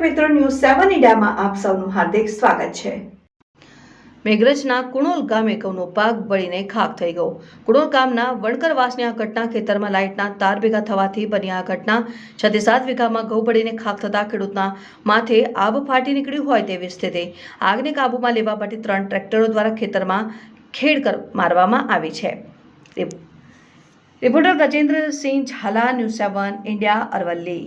મિત્રો, ન્યૂઝ 7 ઇન્ડિયામાં આપ સૌનું હાર્દિક સ્વાગત છે। મેઘરજના કુણોલ ગામે ઘઉંનો પાક બળીને ખાખ થઈ ગયો। કુણોલ ગામના વણકરવાસની આ ઘટના ખેતરમાં લાઇટના તાર ભેગા થવાથી બની આ ઘટના 6-7 વીઘામાં ઘઉં બળીને ખાખ થતા ખેડૂતના માથે આબ ફાટી નીકળ્યું હોય તેવી સ્થિતિ। આગને કાબૂમાં લેવા માટે 3 ટ્રેક્ટરો દ્વારા ખેતરમાં ખેડ મારવામાં આવી છે। Reporter Gajendrasinh Zala, news 7 India, Aravalli.